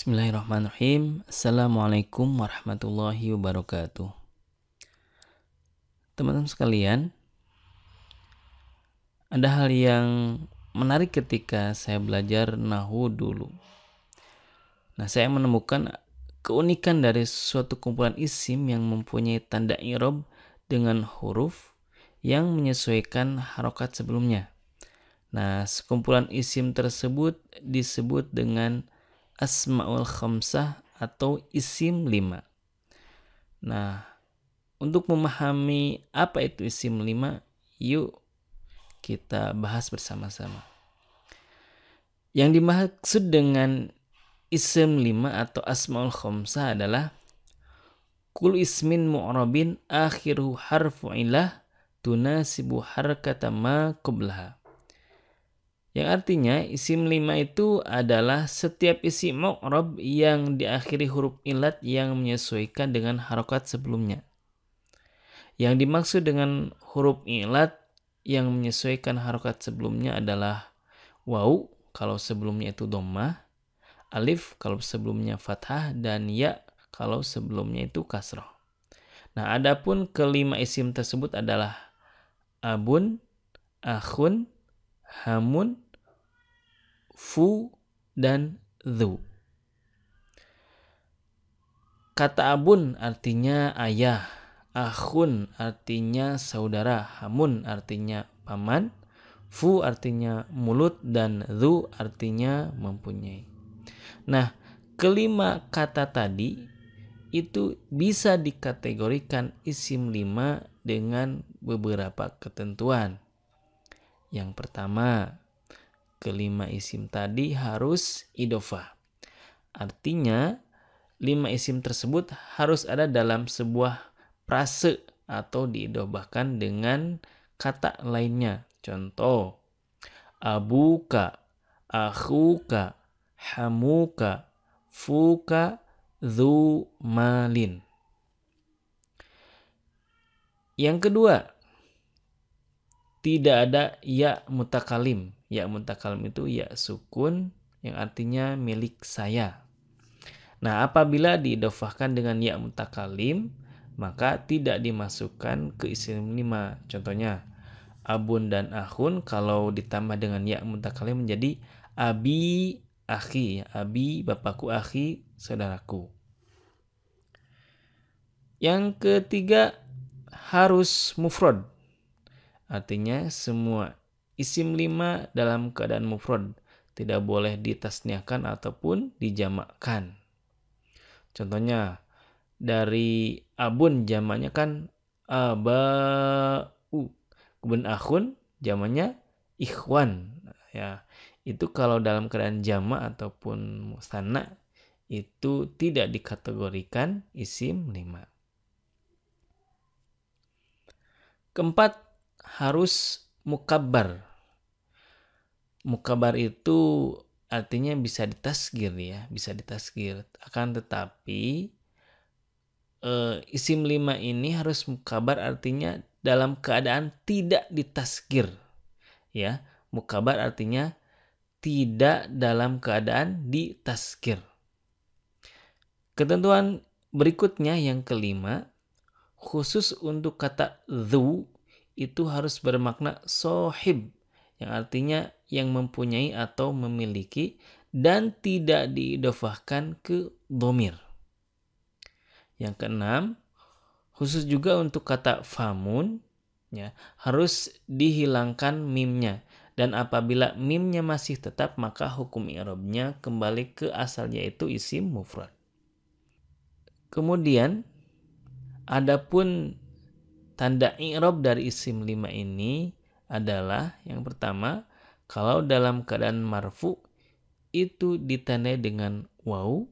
Bismillahirrahmanirrahim. Assalamualaikum warahmatullahi wabarakatuh. Teman-teman sekalian, ada hal yang menarik ketika saya belajar nahwu dulu. Nah, saya menemukan keunikan dari suatu kumpulan isim yang mempunyai tanda i'rab dengan huruf yang menyesuaikan harokat sebelumnya. Nah, sekumpulan isim tersebut disebut dengan asmaul khamsah atau isim 5. Nah, untuk memahami apa itu isim 5, yuk kita bahas bersama-sama. Yang dimaksud dengan isim 5 atau asmaul khamsah adalah kul ismin mu'rabin akhiru harfu ilah tunasibu harkata ma qablaha. Yang artinya isim 5 itu adalah setiap isim mu'rab yang diakhiri huruf ilat yang menyesuaikan dengan harokat sebelumnya. Yang dimaksud dengan huruf ilat yang menyesuaikan harokat sebelumnya adalah waw kalau sebelumnya itu dhammah, alif kalau sebelumnya fathah, dan ya kalau sebelumnya itu kasrah. Nah, adapun kelima isim tersebut adalah abun, akhun, hamun, fu, dan dhu. Kata abun artinya ayah, akhun artinya saudara, hamun artinya paman, fu artinya mulut, dan dhu artinya mempunyai. Nah, kelima kata tadi itu bisa dikategorikan isim 5 dengan beberapa ketentuan. Yang pertama, kelima isim tadi harus idhofah. Artinya, 5 isim tersebut harus ada dalam sebuah frase atau diidhofahkan dengan kata lainnya. Contoh, abuka, akhuka, hamuka, fuka, dhu malin. Yang kedua, tidak ada ya mutakalim. Ya mutakalim itu ya sukun yang artinya milik saya. Nah, apabila diidhofahkan dengan ya mutakalim, maka tidak dimasukkan ke isim 5. Contohnya, abun dan akhun kalau ditambah dengan ya mutakalim menjadi abi akhi, abi bapakku, akhi saudaraku. Yang ketiga, harus mufrad. Artinya semua isim 5 dalam keadaan mufrad, tidak boleh ditasniahkan ataupun dijamakkan. Contohnya, dari abun jamaknya kan abau, kemudian akhun jamaknya ikhwan. Ya, itu kalau dalam keadaan jamak ataupun musanna itu tidak dikategorikan isim 5. Keempat, harus mukabbar. Mukabbar itu artinya bisa ditasgir ya, bisa ditasgir. Akan tetapi isim 5 ini harus mukabbar artinya dalam keadaan tidak ditasgir. Ya, mukabbar artinya tidak dalam keadaan ditasgir. Ketentuan berikutnya yang kelima, khusus untuk kata dhu itu harus bermakna sohib, yang artinya yang mempunyai atau memiliki, dan tidak diidhofahkan ke dhamir. Yang keenam, khusus juga untuk kata famun ya, harus dihilangkan mimnya, dan apabila mimnya masih tetap maka hukum i'rabnya kembali ke asalnya yaitu isim mufrad. Kemudian adapun tanda i'rab dari isim 5 ini adalah yang pertama, kalau dalam keadaan marfu itu ditandai dengan waw,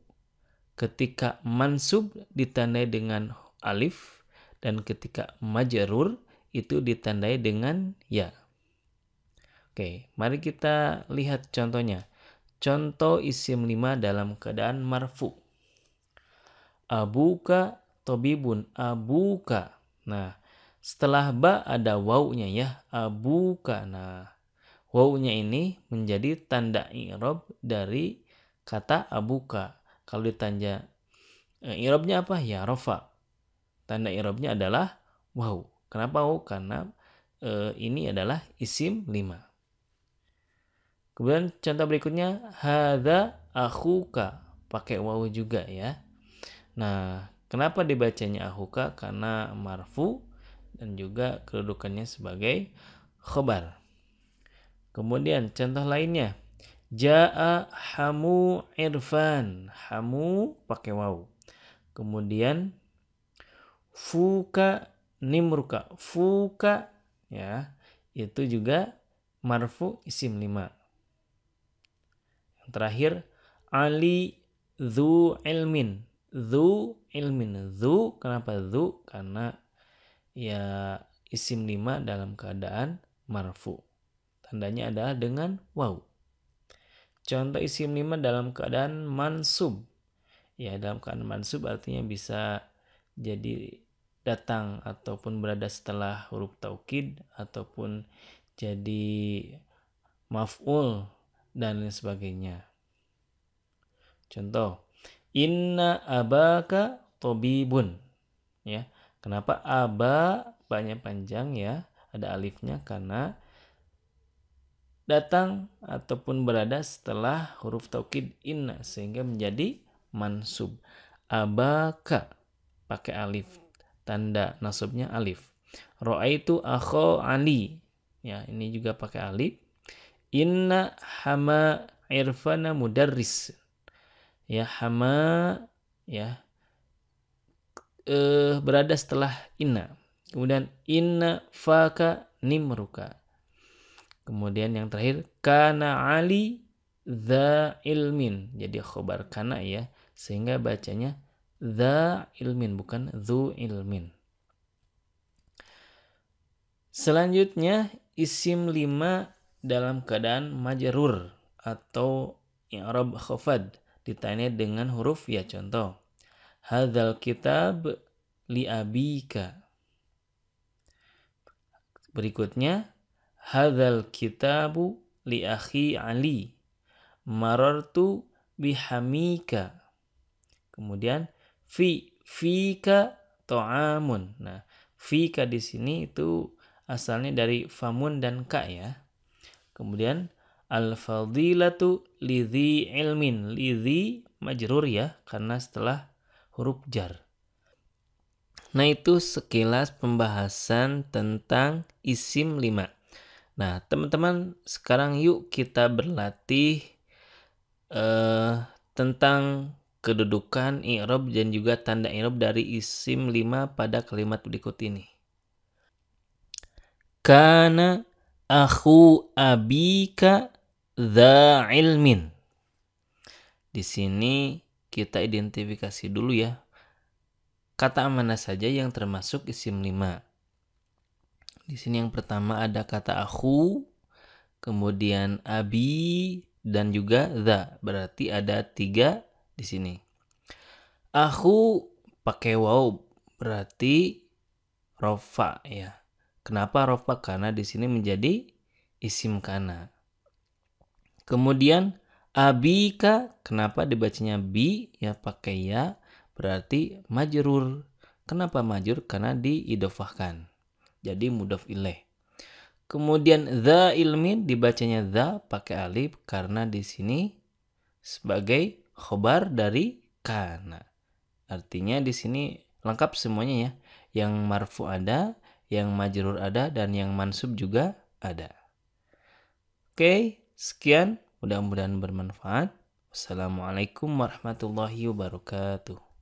ketika mansub ditandai dengan alif, dan ketika majrur itu ditandai dengan ya. Oke, mari kita lihat contohnya. Contoh isim 5 dalam keadaan marfu. Abuka tobibun, abuka. Nah, setelah ba ada wawnya ya, abuka. Nah, wawnya ini menjadi tanda i'rab dari kata abuka. Kalau ditanya i'rabnya apa? Ya rofa. Tanda i'rabnya adalah waw. Kenapa waw? Karena ini adalah isim 5. Kemudian contoh berikutnya, hadza akhuka. Pakai waw juga ya. Nah, kenapa dibacanya akhuka? Karena marfu dan juga kedudukannya sebagai khobar. Kemudian contoh lainnya, Ja'a hamu Irfan. Hamu pakai waw. Kemudian fuka nimruka. Fuka ya, itu juga marfu isim 5. Yang terakhir Ali dzu ilmin. Dzu ilmin. Dzu, kenapa dzu? Karena ya isim 5 dalam keadaan marfu. Tandanya adalah dengan waw. Contoh isim 5 dalam keadaan mansub. Ya, dalam keadaan mansub artinya bisa jadi datang ataupun berada setelah huruf taukid ataupun jadi maf'ul dan lain sebagainya. Contoh, inna abaka tobibun. Ya, kenapa aba banyak panjang ya? Ada alifnya karena datang ataupun berada setelah huruf taukid inna sehingga menjadi mansub. Abaka pakai alif, tanda nasabnya alif. Ra'aitu akha Ali. Ya, ini juga pakai alif. Inna hama irfana mudarris. Ya, hama ya berada setelah inna. Kemudian inna faka nimruka. Kemudian yang terakhir kana Ali dza ilmin. Jadi khobar kana ya, sehingga bacanya dza ilmin bukan dzu ilmin. Selanjutnya isim 5 dalam keadaan majrur atau i'rab khafad ditanya dengan huruf ya. Contoh, hadzal kitab li abika. Berikutnya, hadzal kitabu li akhi Ali. Marartu bihamika. Kemudian fika ta'amun. Nah, fika di sini itu asalnya dari famun dan ka ya. Kemudian al-fadilatu lidhi ilmin. Lidhi majrur ya karena setelah huruf jar. Nah, itu sekilas pembahasan tentang isim 5. Nah, teman-teman, sekarang yuk kita berlatih tentang kedudukan i'rab dan juga tanda i'rab dari isim 5 pada kalimat berikut ini. Kana akhu abika dza ilmin. Di sini kita identifikasi dulu ya. Kata mana saja yang termasuk isim 5. Di sini yang pertama ada kata akhu, kemudian abi, dan juga dza. Berarti ada 3 di sini. Akhu pakai waw, berarti rofa ya. Kenapa rofa? Karena di sini menjadi isim kana. Kemudian abika, kenapa dibacanya bi ya pakai ya, berarti majrur. Kenapa majrur? Karena diidofahkan. Jadi mudhof ilaih. Kemudian dza ilmin dibacanya dza pakai alif karena di sini sebagai khobar dari kana. Artinya di sini lengkap semuanya ya. Yang marfu ada, yang majrur ada, dan yang mansub juga ada. Oke, sekian. Mudah-mudahan bermanfaat. Wassalamualaikum warahmatullahi wabarakatuh.